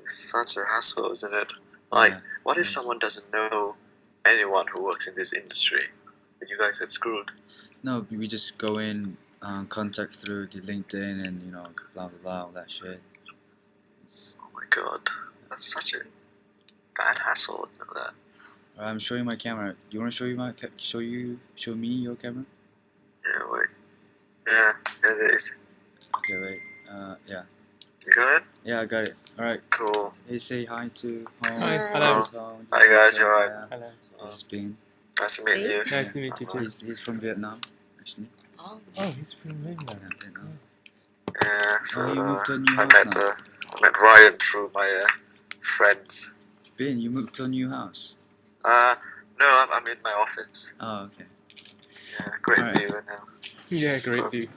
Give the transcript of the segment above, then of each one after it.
It's such a hassle, isn't it? Like, Yeah, what if yes. someone doesn't know anyone who works in this industry? You guys get screwed. No, we just go in, contact through the LinkedIn and blah blah blah all that shit. It's, Oh my god, that's such a bad hassle. You know that? I'm showing my camera. Do you want to show me your camera? Yeah, wait. Yeah, it is. Okay, wait. Yeah. You got it? Yeah, I got it. All right. Cool. Hey, say hi to home. Hi, This hello. is home. Hi guys, you're right. Yeah. Hello. This is Binh. Nice to meet you. Nice to meet you too. He's from Vietnam, actually. Oh, he's from England. Yeah, Vietnam. Yeah, so You moved to a new I house met now. I met Ryan through my friends. Binh, you moved to a new house. No, I'm in my office. Oh, okay. Yeah, great Alright. view now. Yeah, Superb. great view.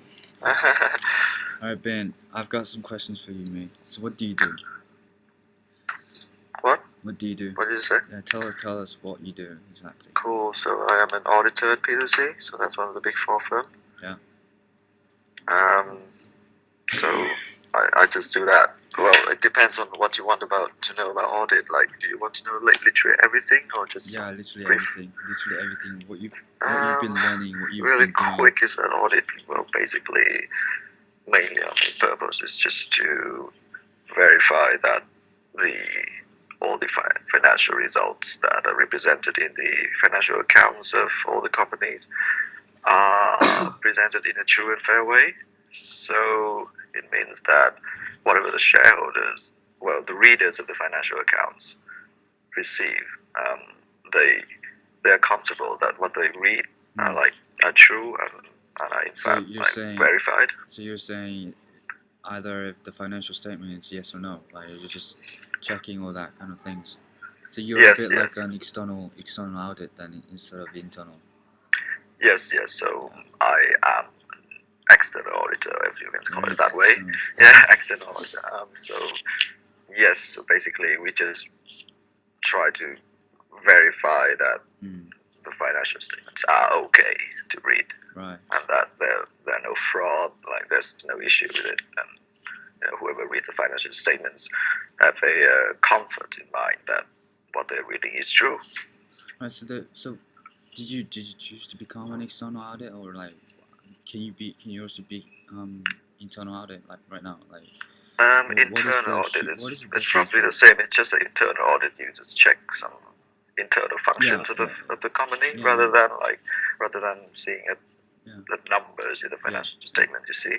Alright, Binh, I've got some questions for you, mate. So what do you do? What? What do you do? What did you say? Yeah, tell us what you do exactly. Cool. So I am an auditor at PwC. So that's one of the big four firms. Yeah. So I just do that. Well, it depends on what you want to know about audit. Like, do you want to know literally everything, or just Yeah, literally brief? everything. Literally everything. What you've been learning, what you've Really been doing. quick is an audit. Well, basically, mainly our main purpose is just to verify that all the financial results that are represented in the financial accounts of all the companies are presented in a true and fair way. So it means that whatever the shareholders, well, the readers of the financial accounts receive, they're comfortable that what they read are true and are in So fact you're saying verified. So you're saying either if the financial statement is yes or no, like you're just checking all that kind of things. So you're Yes, a bit yes. like an external audit then instead of internal. Yes. So I am an external auditor, if you can call it that way. External. Yeah, external auditor. So basically we just try to verify that the financial statements are okay to read, Right. and that there are no fraud, like there's no issue with it, and whoever reads the financial statements have a comfort in mind that what they're reading is true. Right. So did you choose to become an external audit, or like can you also be internal audit like right now, like? Internal audit it's roughly the same. It's just an internal audit. You just check some internal functions of the company rather than seeing the numbers in the financial statement. You see,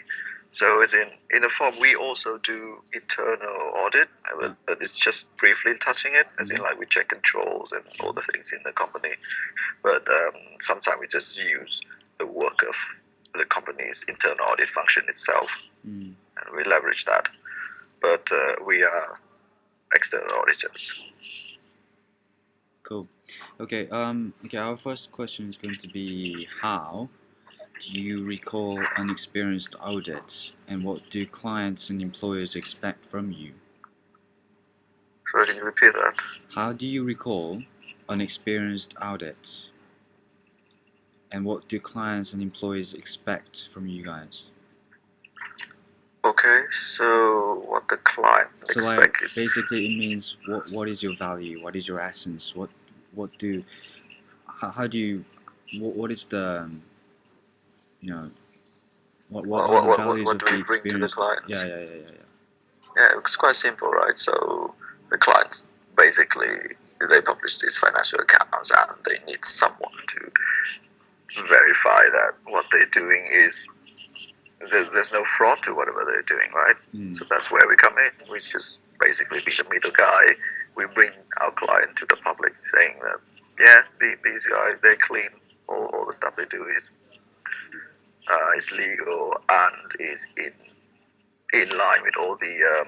so it's in a form we also do internal audit, but it's just briefly touching it, as in like we check controls and all the things in the company. But sometimes we just use the work of the company's internal audit function itself, and we leverage that. But we are external auditors. Cool. Okay. Our first question is going to be how do you recall unexperienced audits, and what do clients and employers expect from you? Sorry, can you repeat that? How do you recall unexperienced audits, and what do clients and employees expect from you guys? Okay, so what the client expects is basically it means what is your value, what is your essence, what is the what are the values of the experience? Yeah, it's quite simple, right? So the clients basically they publish these financial accounts and they need someone to verify that what they're doing is there's no fraud to whatever they're doing, right? So that's where we come in. We just basically be the middle guy. We bring our client to the public saying that these guys they're clean. All the stuff they do is legal and is in line with all the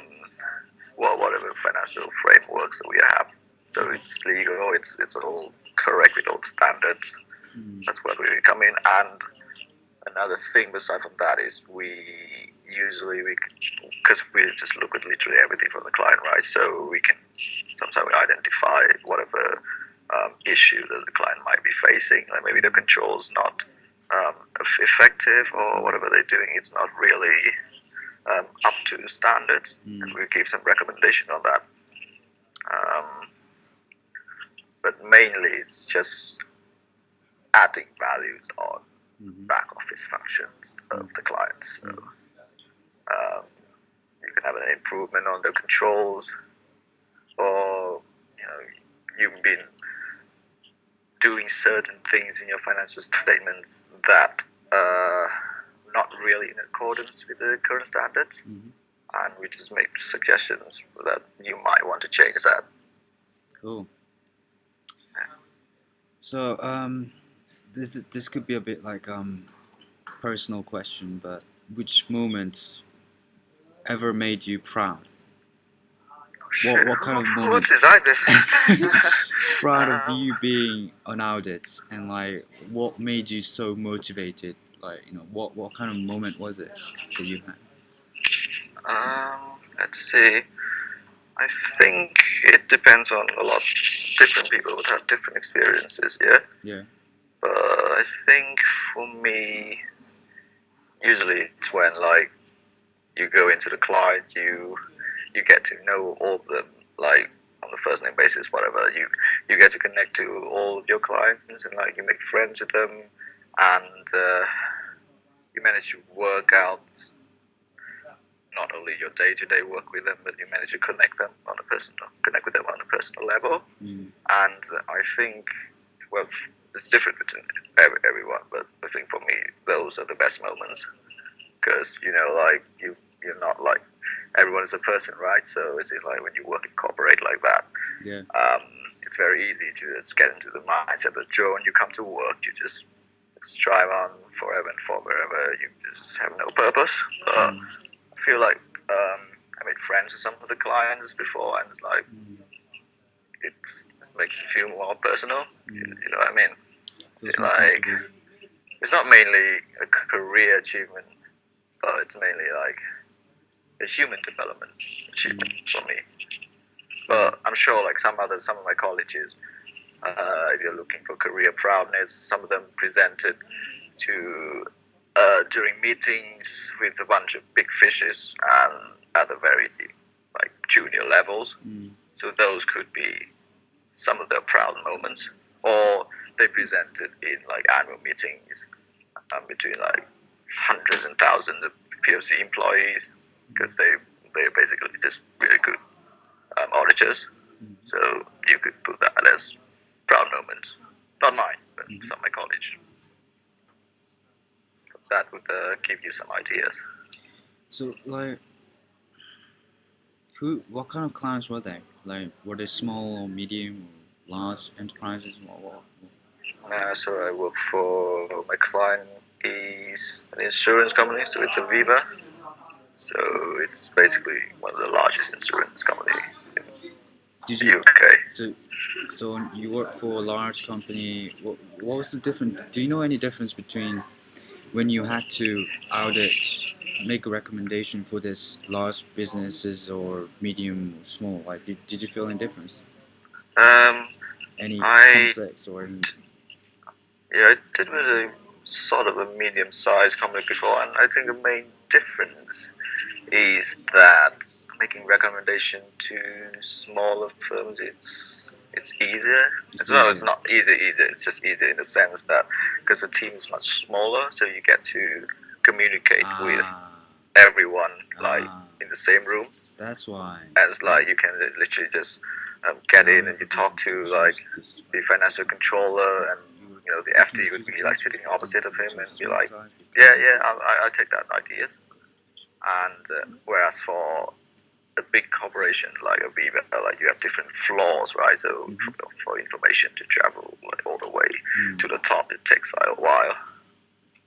whatever financial frameworks that we have. So it's legal. It's all correct with all the standards. That's where we come in. And another thing beside from that is because we just look at literally everything from the client, right? So we can sometimes identify whatever issue that the client might be facing, like maybe the control's not effective or whatever they're doing, it's not really up to standards, and we give some recommendation on that. But mainly it's just adding values on back office functions of the clients. So you can have an improvement on the controls, or you've been doing certain things in your financial statements that are not really in accordance with the current standards, and we just make suggestions that you might want to change that. Cool. So this could be a bit like personal question, but which moments ever made you proud? What kind of moment? What designed this? Proud of you being on audit, and like what made you so motivated? Like what kind of moment was it that you had? Let's see. I think it depends on a lot. Different people would have different experiences. Yeah. But I think for me, usually it's when like you go into the client, you get to know all of them, like on the first name basis, whatever. You get to connect to all of your clients, and like you make friends with them, and you manage to work out not only your day-to-day work with them, but you manage to connect with them on a personal level. And I think, well, it's different between everyone, but I think for me those are the best moments, because like you're not like everyone is a person, right? So it's like when you work in corporate like that, it's very easy to just get into the mindset that when you come to work, you just drive on forever and forever. You just have no purpose. I feel like I made friends with some of the clients before, and it's like it makes you feel more personal. You know what I mean? It's like it's not mainly a career achievement, but it's mainly like a human development achievement for me. But I'm sure like some of my colleagues, if you're looking for career proudness, some of them presented to during meetings with a bunch of big fishes and at the very like junior levels. So those could be some of their proud moments. Or they presented in like annual meetings between like hundreds and thousands of POC employees, because they're basically just really good auditors. So you could put that as proud moments. Not mine, but some of my colleagues. That would give you some ideas. So like, what kind of clients were they? Like, were they small or medium or large enterprises? So I work for, my client is an insurance company, so it's Aviva. So it's basically one of the largest insurance companies in the UK. So you work for a large company. What was the difference? Do you know any difference between when you had to make a recommendation for this large businesses or medium or small? Like, did you feel any difference? Any conflicts or any? Yeah, I did with a sort of a medium-sized company before, and I think the main difference is that making recommendation to smaller firms, it's easier. It's not easier. It's just easier in the sense that because the team is much smaller, so you get to communicate with everyone like in the same room. That's why. As like you can literally just get in and you talk to like the financial controller, and the FD would be like sitting opposite of him and be like, I'll take that ideas. And whereas for a big corporation like Aviva, like you have different floors, right? So for information to travel like all the way to the top, it takes like a while,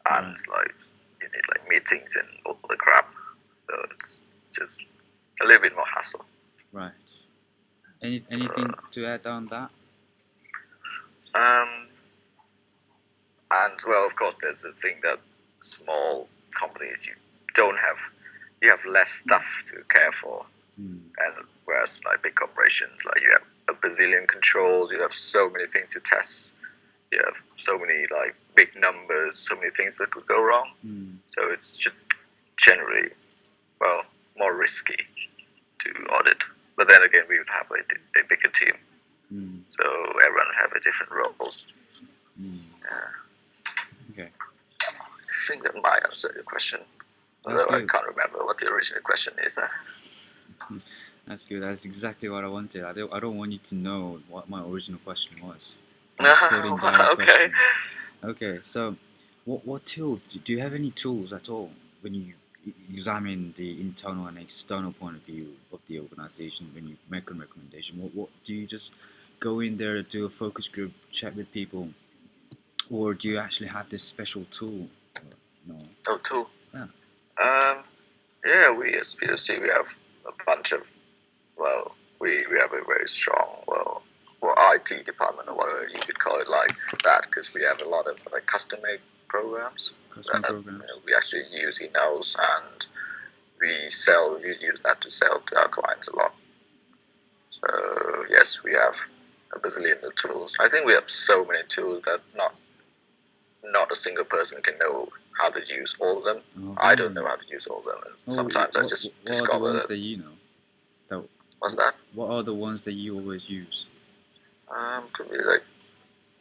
and like you need like meetings and all the crap. So it's just a little bit more hassle. Right. Anything to add on that? And well, of course, there's the thing that small companies you have less stuff to care for, and whereas like big corporations, like you have a bazillion controls, you have so many things to test, you have so many like big numbers, so many things that could go wrong. So it's just generally more risky to audit. But then again, we would have a bigger team, so everyone would have a different roles. Okay. I think that might answer your question. Although I can't remember what the original question is. That's good. That's exactly what I wanted. I don't want you to know what my original question was. Okay. Okay. So, what tools do you have? Any tools at all when you examine the internal and external point of view of the organization when you make a recommendation? What do you just go in there, do a focus group, chat with people, or do you actually have this special tool? No. Oh, tool. Yeah. Yeah. We as POC, we have a bunch of we have a very strong IT department, or whatever you could call it, like that, because we have a lot of like custom-made programs we actually use in-house, and we use that to sell to our clients a lot. So yes, we have a bazillion of tools. I think we have so many tools that not a single person can know how to use all of them. Okay. I don't know how to use all of them, and sometimes I just discover what are the ones that you know? What's that? What are the ones that you always use? Could be like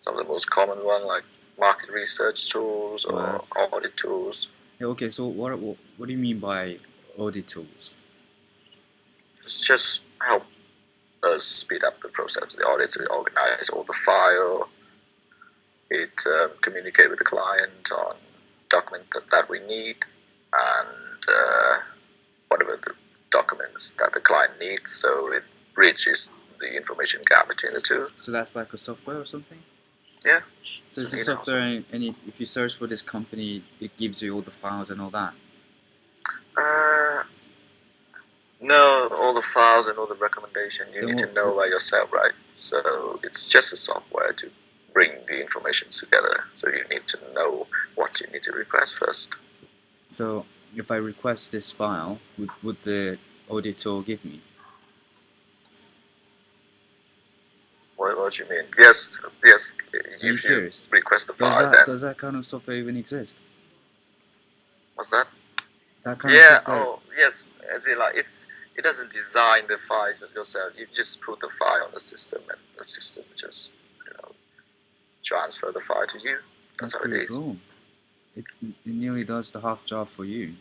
some of the most common one, like market research tools or audit tools. Yeah, okay, so what do you mean by audit tools? It's just help us speed up the process of the audits. We organize all the file. It communicate with the client on document that we need, and whatever the documents that the client needs, so it bridges the information gap between the two. So that's like a software or something? Yeah. So it's a software, and if you search for this company, it gives you all the files and all that? No, all the files and all the recommendation you need to know by yourself, right? So it's just a software to bring the information together. So you need to know what you need to request first. So if I request this file, would the auditor give me? What do you mean? Yes. Are you serious? Request the file, does that kind of software even exist? What's that? That kind of software? Oh yes. It doesn't design the file yourself. You just put the file on the system, and the system just transfer the file to you. That's how it is. Cool. It nearly does the half job for you.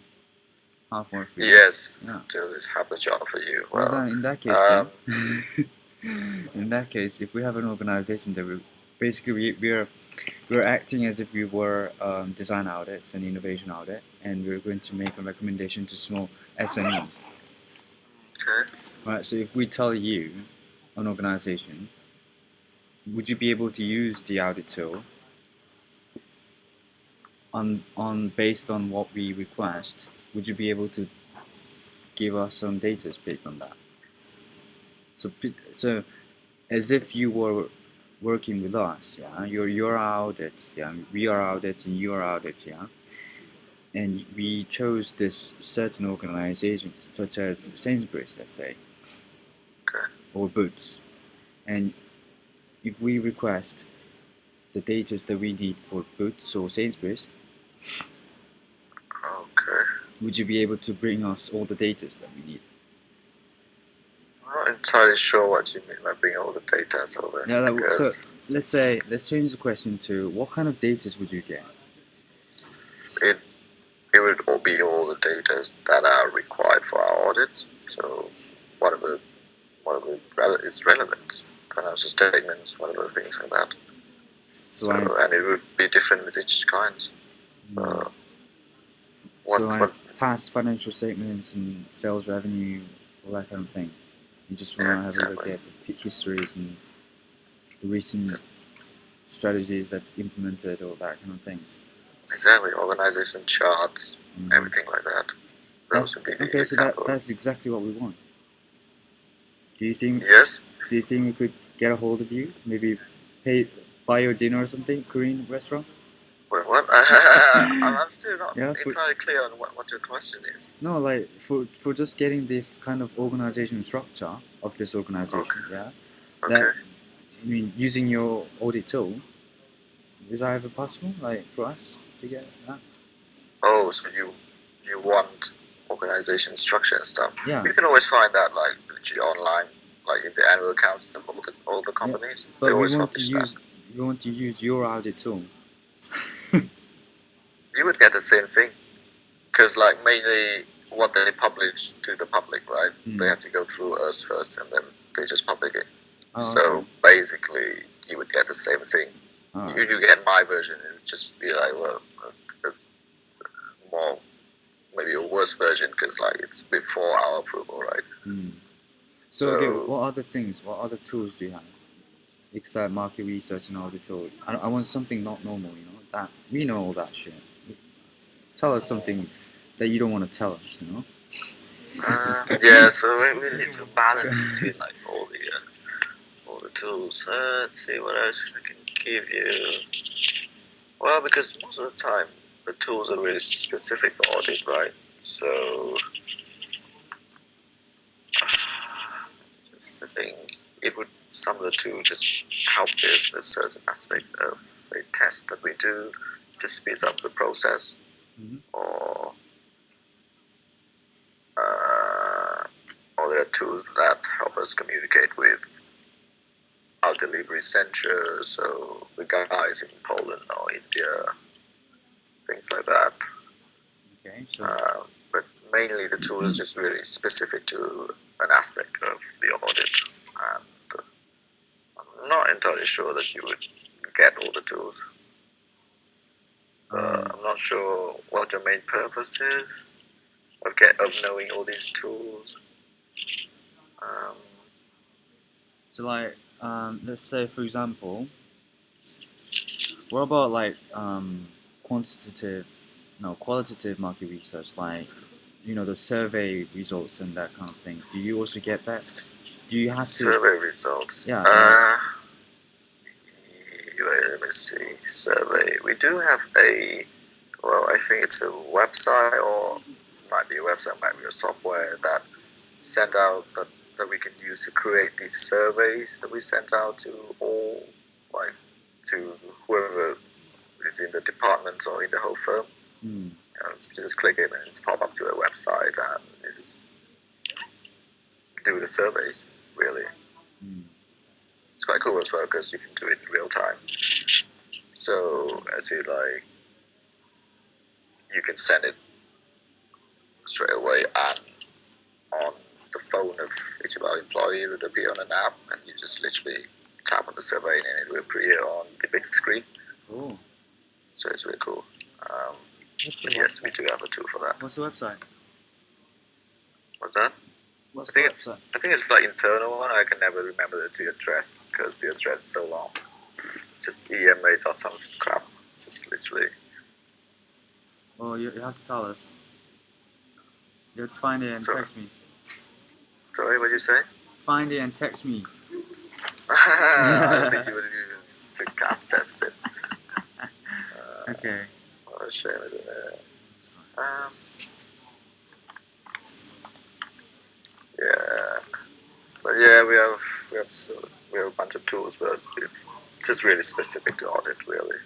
Half work for you. Yes. Yeah. It's half the job for you. Well then, in that case, in that case, if we have an organization that we're acting as if we were design audits and innovation audit, and we're going to make a recommendation to small SMEs. Okay. Right. So if we tell you, an organization, would you be able to use the audit tool based on what we request? Would you be able to give us some data based on that? So as if you were working with us, yeah, you're audits, yeah, we are audits and you are audits, yeah, and we chose this certain organization such as Sainsbury's, let's say, or Boots, and if we request the data that we need for Boots or Sainsbury's, would you be able to bring us all the data that we need? I'm not entirely sure what you mean by bringing all the data over. Yeah, so let's change the question to what kind of data would you get? It would all be all the data that are required for our audit. So whatever is relevant, financial statements, whatever things like that. And it would be different with each client. Past financial statements and sales revenue, all that kind of thing. You just want to have a look at the histories and the recent strategies that implemented, all that kind of things. Exactly, organization charts, everything like that. Those would be the example. So that's exactly what we want. Do you think? Yes. Do you think we could get a hold of you? Maybe buy your dinner or something, Korean restaurant? Wait, what? I'm still not entirely clear on what your question is. No, like for just getting this kind of organizational structure of this organization, yeah. Okay. That, I mean, using your audit tool, is that ever possible, like for us to get that? Oh, so you want organization structure and stuff. Yeah. You can always find that like literally online, like in the annual accounts of all the companies. But they we always want to publish that. use your audit tool. You would get the same thing, because like mainly what they publish to the public, right? They have to go through us first, and then they just publish it. Oh, So okay. basically, you would get the same thing. Alright. You get my version, it would just be like, well, a more, maybe a worse version, because like it's before our approval, right? So okay, what other tools do you have? Except market research and audit tools. I want something not normal, you know? That we know all that shit. Tell us something that you don't want to tell us, you know? Yeah, so we need to balance between like all the tools. Let's see what else I can give you. Well, because most of the time the tools are really specific for audit, right? So just I think it would some of the tools just help with a certain aspect of a test that we do to speed up the process, or there are tools that help us communicate with our delivery center, so the guys in Poland or India, things like that. Okay, so but mainly the tool is just really specific to an aspect of the audit, and I'm not entirely sure that you would get all the tools. I'm not sure what your main purpose is of knowing all these tools. So like, let's say for example, what about like qualitative market research, like the survey results and that kind of thing. Do you also get that? Do you have to survey results? Yeah. Wait, let me see. Survey. We do have I think it's a website, or might be a website, might be a software that send out that we can use to create these surveys that we sent out to all, like, to whoever is in the department or in the whole firm. You just click it and it's pop up to a website, and you just do the surveys, really. It's quite cool as well because you can do it in real time. So as you like, you can send it straight away, and on the phone of each of our employees, it would appear on an app, and you just literally tap on the survey and it will appear on the big screen. Cool. So it's really cool. But yes, we do have a tool for that. What's the website? What's that? I think it's like internal one. I can never remember the address because the address is so long. It's just EMA or some crap. It's just literally. Well, you have to tell us. You have to find it and text me. Sorry, what did you say? Find it and text me. I don't think you would even to access it. Okay. What a shame, isn't it? Yeah, but yeah, we have a bunch of tools, but it's just really specific to audit, really.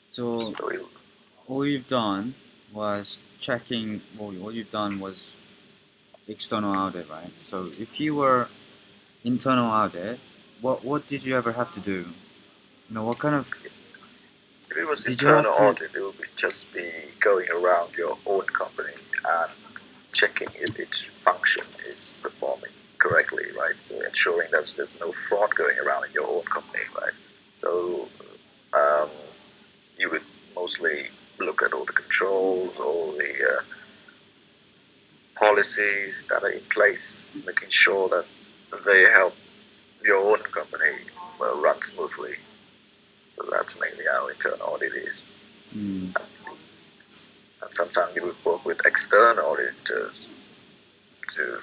So all you've done was checking. Well, all you've done was external audit, right? So if you were internal audit, what did you ever have to do? What kind of? If it was internal audit, it would just be going around your own company and checking if each function is performing correctly, right? So ensuring that there's no fraud going around in your own company, right? So you would mostly look at all the controls, all the policies that are in place, making sure that they help your own company run smoothly. So that's mainly how internal audit is. And sometimes you would work with external auditors to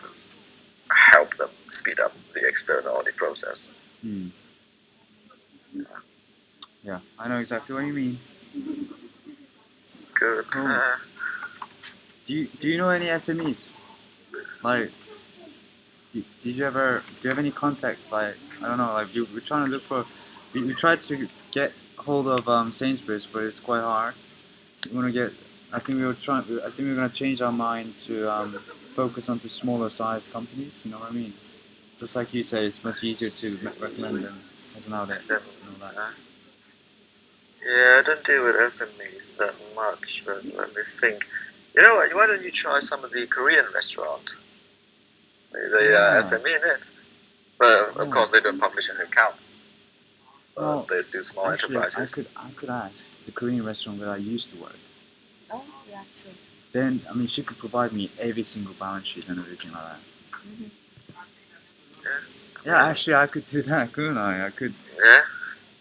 help them speed up the external audit process. Yeah, I know exactly what you mean. Good. Cool. Do you know any SMEs? Like, do you have any contacts? Like, I don't know. Like, we're trying to look for. We tried to get hold of Sainsbury's, but it's quite hard. we want to get. I think we were trying. I think we're gonna change our mind to focus on the smaller sized companies. You know what I mean? Just like you say, it's much easier to recommend them as an outlet. And all SMEs, that. huh? Yeah, I don't deal with SMEs that much, but let me think. You know what? Why don't you try some of the Korean restaurant? They are SME in it, but of course they don't publish any accounts. Well, They're still small actually, enterprises. I could ask the Korean restaurant where I used to work. Oh, yeah, sure. Then I mean, she could provide me every single balance sheet and everything like that. Yeah, actually, I could do that, couldn't I? I could. Yeah.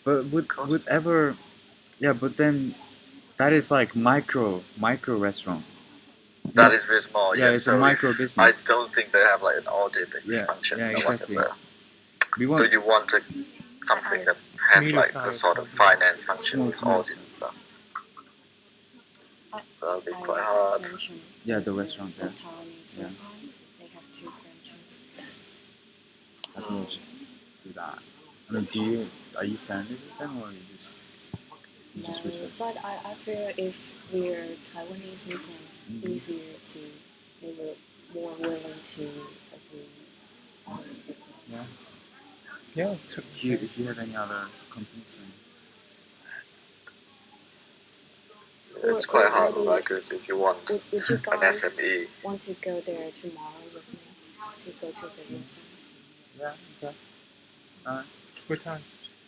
But would ever? Yeah, but then that is like micro restaurant. That is very small. Yeah, Yes, it's so a micro I business. don't think they have like an audit function or exactly. whatever. We So want you want something that has like a sort of finance function with audit and stuff. That would be quite hard. Yeah, the restaurant. The Taiwanese restaurant, they have 2 branches. I think we should do that. I mean, are you friendly with them or you just research? But I feel if we're Taiwanese, we can easier to, they were more willing to agree on the Yeah. Yeah. If you have any other companies, then It's quite hard, right? Because if you want would you an guys SME, want to go there tomorrow with me to go to the restaurant? yeah, okay. What time?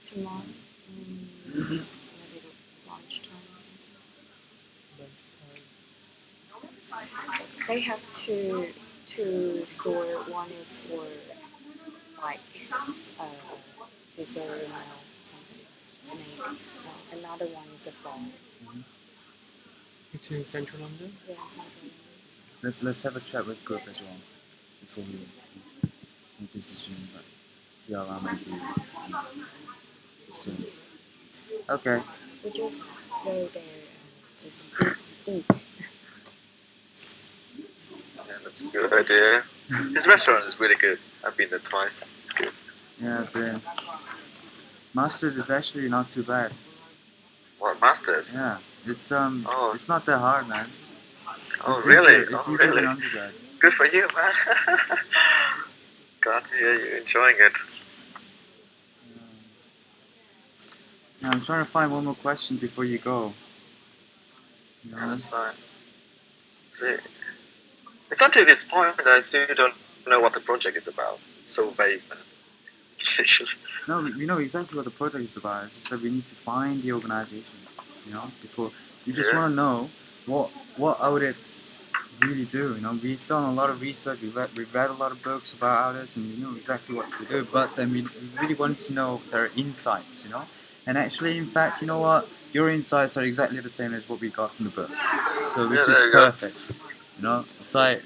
Tomorrow, maybe lunchtime. They have two store. One is for like dessert and something snake. Another one is a bar. It's in central London. Yeah, something. Let's have a chat with group as well before we make this decision. But the alarm might be the same. Okay. We just go there and just eat. yeah, that's a good idea. His restaurant is really good. I've been there twice. It's good. Yeah, the Masters is actually not too bad. What, Masters? Yeah, it's Oh. it's not that hard, man. Oh, really? It's Oh, easier really? than undergrad. Good for you, man. Glad to hear you enjoying it. Now, I'm trying to find one more question before you go. You know? Yeah, that's fine. See, it's until this point that I still don't know what the project is about. It's so vague, man. No, we know exactly what the project is about. It's just that we need to find the organization. You know, before you just want to know what audits really do. You know, we've done a lot of research. We've read a lot of books about audits, and we know exactly what to do. But then we really want to know their insights. You know, and actually, in fact, you know what? Your insights are exactly the same as what we got from the book. So which is perfect. You know, it's like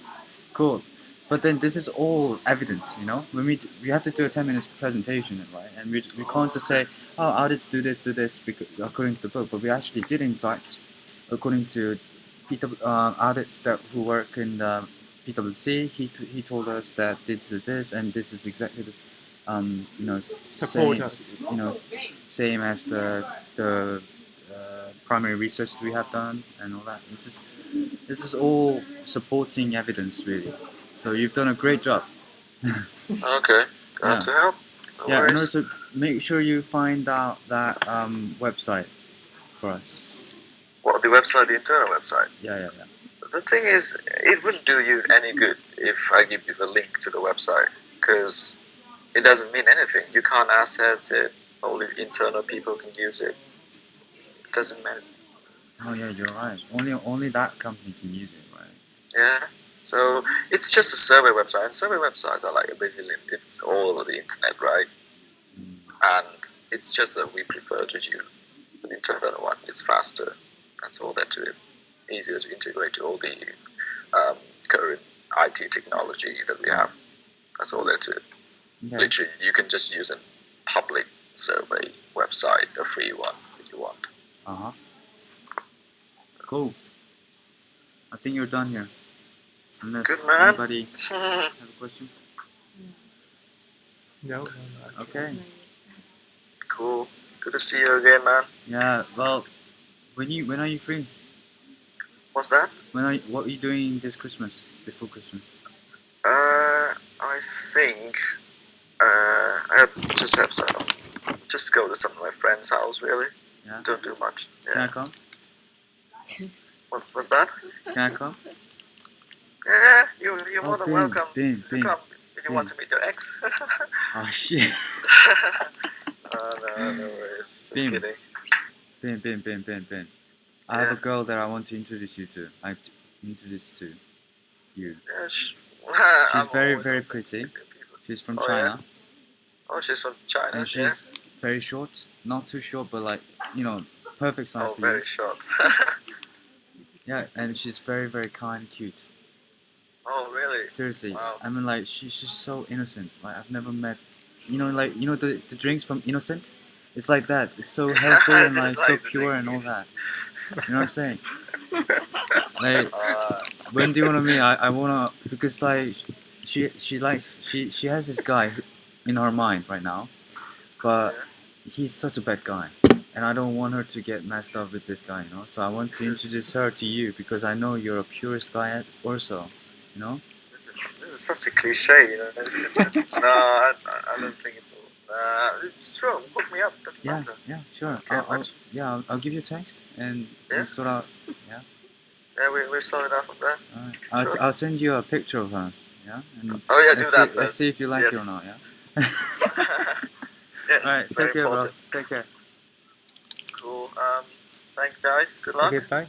cool. But then this is all evidence, you know. When we have to do a 10 minutes presentation, right? And we can't just say, oh, audits do this, because, according to the book. But we actually did insights according to audits that who work in the PwC. He told us that this is this and this is exactly this, you know, same as the primary research we have done and all that. This is all supporting evidence, really. So you've done a great job. Okay, glad to help. No yeah, worries. and also make sure you find out that website for us. What, the website, the internal website? Yeah. The thing is, it wouldn't do you any good if I give you the link to the website, because it doesn't mean anything. You can't access it. Only internal people can use it. It doesn't matter. Oh yeah, you're right. Only that company can use it, right? Yeah. So it's just a survey website. And survey websites are like basically it's all over the internet, right? And it's just that we prefer to use the internal one. It's faster. That's all there to it. Easier to integrate to all the current IT technology that we have. That's all there to it. Okay. Literally, you can just use a public survey website, a free one, if you want. Cool. I think you're done here. Unless good, man. Anybody have a question? No. Okay. Cool. Good to see you again, man. Yeah. Well, when are you free? What's that? What are you doing this Christmas? Before Christmas? I think I just have some. Just go to some of my friends' house. Really, Yeah. don't do much. Can I Yeah. come? What's that? Can I come? Yeah, you're more than Binh, welcome Binh, to Binh, come if you want Binh. to meet your ex. Oh shit. Oh, no worries. Just Binh. kidding. Ben. I have a girl that I want to introduce you to. Introduce to you. Yeah, She's I'm very always very open to pretty. meet new people. She's from Oh, China, Oh, she's from China. and she's very short. Not too short, but like perfect size Oh, for you. very short. Yeah, and she's very very kind, and cute. Oh, really? Seriously, Wow. I mean like she's so innocent. Like I've never met, the drinks from Innocent. It's like that. It's so healthy and like so pure and all that. You know what I'm saying? Like when do you wanna meet? I wanna because like she has this guy in her mind right now, but he's such a bad guy, and I don't want her to get messed up with this guy. So I want to introduce her to you because I know you're a purest guy also. You know. This is such a cliche, No, I don't think it's all. It's true. Hook me up. Doesn't matter. Yeah, sure. I'll give you a text and we'll sort out. Yeah. Yeah, we sort it out from there. Alright. Sure. I'll send you a picture of her. Yeah. And Do that first. Let's see if you like it or not. Yeah. Yes, Alright. it's very Take care, bro. important. Take care. Cool. Thanks, guys. Good luck. Okay, bye.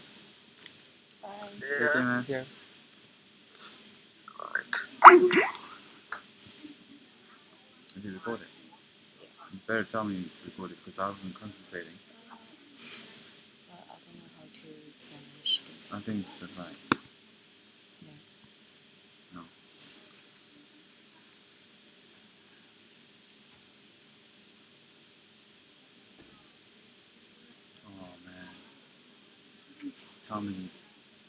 Bye. See Take ya. care, man. Yeah. Alright. Did you record it? You better tell me you recorded because I wasn't concentrating. I don't know how to finish this. I think it's just like. No. Oh man. Tell me